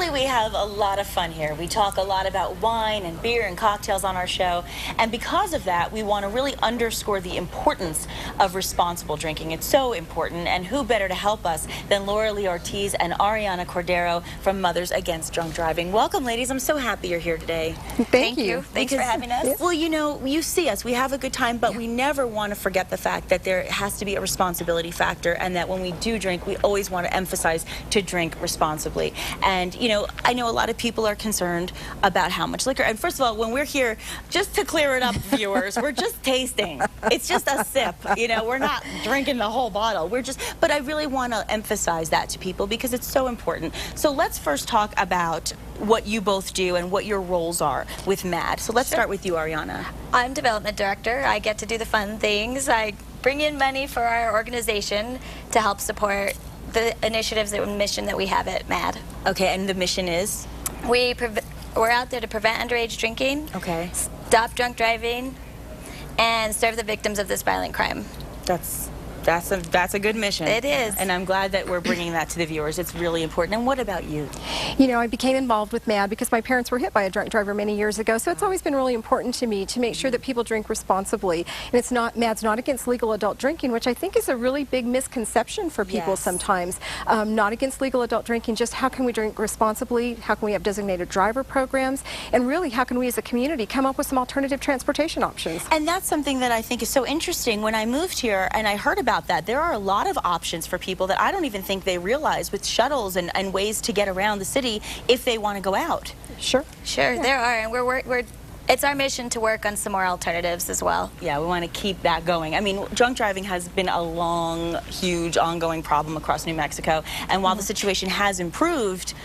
Usually we have a lot of fun here. We talk a lot about wine and beer and cocktails on our show, and because of that, we want to really underscore the importance of responsible drinking. It's so important, and who better to help us than Lora Ortiz and Arellana Cordero from Mothers Against Drunk Driving. Welcome, ladies. I'm so happy you're here today. Thank you. Thanks for having us. Yes. Well, you know, you see us, we have a good time, but we never want to forget the fact that there has to be a responsibility factor, and that when we do drink, we always want to emphasize to drink responsibly. And, you know, I know a lot of people are concerned about how much liquor. And first of all, when we're here, just to clear it up, viewers, we're just tasting. It's just a sip. You know, we're not drinking the whole bottle. But I really want to emphasize that to people because it's so important. So let's first talk about what you both do and what your roles are with MAD. So let's start with you, Arellana. I'm development director. I get to do the fun things. I bring in money for our organization to help support the initiatives and mission that we have at MAD. Okay, and the mission is? We're out there to prevent underage drinking, stop drunk driving, and serve the victims of this violent crime. That's a good mission. It is. And I'm glad that we're bringing that to the viewers. It's really important. And what about you? You know, I became involved with MAD because my parents were hit by a drunk driver many years ago, so it's always been really important to me to make sure that people drink responsibly. And it's not, MAD's not against legal adult drinking, which I think is a really big misconception for people sometimes. Not against legal adult drinking, just how can we drink responsibly, how can we have designated driver programs, and really how can we as a community come up with some alternative transportation options. And that's something that I think is so interesting. When I moved here and I heard about that, there are a lot of options for people that I don't even think they realize with shuttles and ways to get around the city if they want to go out. Sure, there are, and it's our mission to work on some more alternatives as well. Yeah, we want to keep that going. I mean, drunk driving has been a long, huge, ongoing problem across New Mexico, and while the situation has improved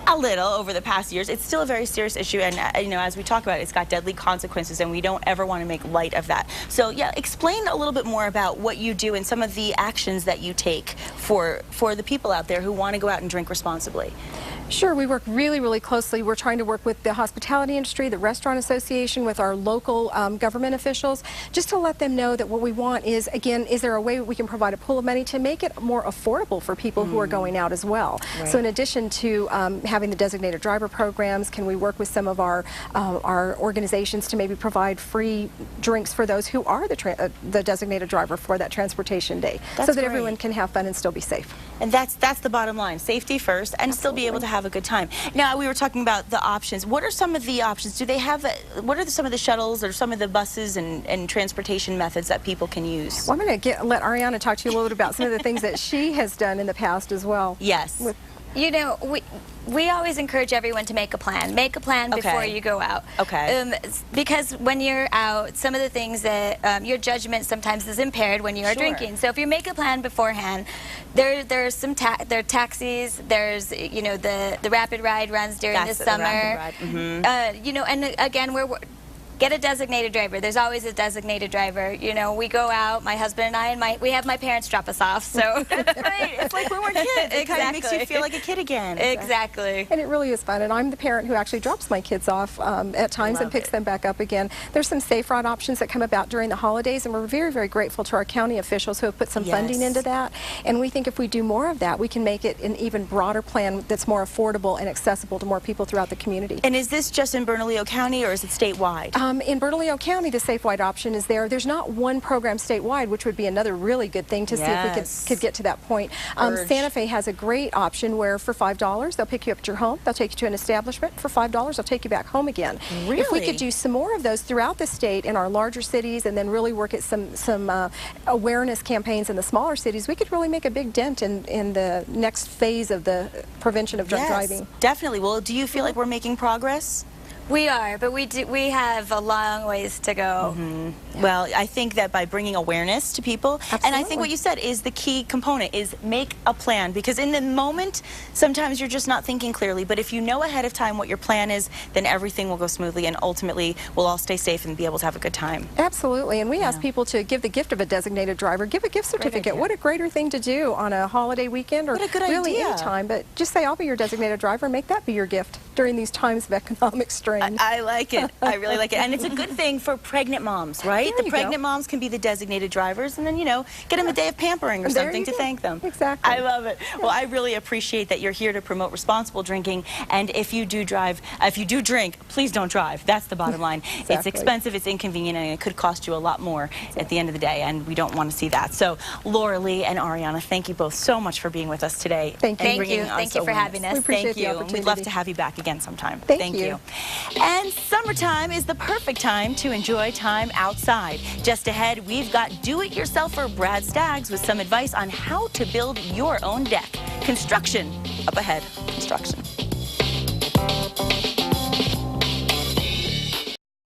a little over the past years, it's still a very serious issue, and you know, as we talk about it, it's got deadly consequences, and we don't ever want to make light of that. So yeah, explain a little bit more about what you do and some of the actions that you take for the people out there who want to go out and drink responsibly. Sure, we work really, really closely. We're trying to work with the hospitality industry, the restaurant association, with our local government officials, just to let them know that what we want is, again, is there a way we can provide a pool of money to make it more affordable for people who are going out as well. So in addition to having the designated driver programs, can we work with some of our organizations to maybe provide free drinks for those who are the designated driver for that transportation day, so that everyone can have fun and still be safe. And that's the bottom line, safety first, and still be able to have a good time. Now, we were talking about the options. What are some of the options? Do they have, what are some of the shuttles or some of the buses and transportation methods that people can use? Well, I'm going to let Arellana talk to you a little bit about some of the things that she has done in the past as well. Yes. You know, we always encourage everyone to make a plan. Make a plan before you go out. Because when you're out, some of the things that your judgment sometimes is impaired when you are drinking. So if you make a plan beforehand, there's some there are taxis. There's you know the rapid ride runs during the summer. You know, and again get a designated driver. There's always a designated driver. You know, we go out, my husband and I, we have my parents drop us off, so. That's right. It's like when we're kids. It kind of makes you feel like a kid again. Exactly. And it really is fun. And I'm the parent who actually drops my kids off at times and picks them back up again. There's some safe route options that come about during the holidays, and we're very, very grateful to our county officials who have put some funding into that. And we think if we do more of that, we can make it an even broader plan that's more affordable and accessible to more people throughout the community. And is this just in Bernalillo County, or is it statewide? In Bernalillo County, the Safe Wide option is there. There's not one program statewide, which would be another really good thing to see if we could get to that point. Santa Fe has a great option where for $5, they'll pick you up at your home. They'll take you to an establishment. For $5, they'll take you back home again. Really? If we could do some more of those throughout the state in our larger cities, and then really work at some awareness campaigns in the smaller cities, we could really make a big dent in the next phase of the prevention of drunk driving. Definitely. Well, do you feel like we're making progress? We are, but we have a long ways to go. Well, I think that by bringing awareness to people, and I think what you said is the key component, is make a plan, because in the moment, sometimes you're just not thinking clearly, but if you know ahead of time what your plan is, then everything will go smoothly, and ultimately we'll all stay safe and be able to have a good time. Absolutely, and we ask people to give the gift of a designated driver, give a gift certificate. What a greater thing to do on a holiday weekend, or really any time, but just say, I'll be your designated driver, and make that be your gift during these times of economic strain. brain. I like it. I really like it. And it's a good thing for pregnant moms, right? There The pregnant moms can be the designated drivers, and then, you know, get them a day of pampering or something to thank them. Exactly. I love it. Well, I really appreciate that you're here to promote responsible drinking. And if you do drink, please don't drive. That's the bottom line. Exactly. It's expensive, it's inconvenient, and it could cost you a lot more at the end of the day, and we don't want to see that. So, Lora Lee and Arellana, thank you both so much for being with us today. Thank you. Thank you for having us. We appreciate Thank the you. opportunity. We'd love to have you back again sometime. Thank you. And summertime is the perfect time to enjoy time outside. Just ahead, we've got do-it-yourselfer Brad Staggs with some advice on how to build your own deck. Construction up ahead. Construction.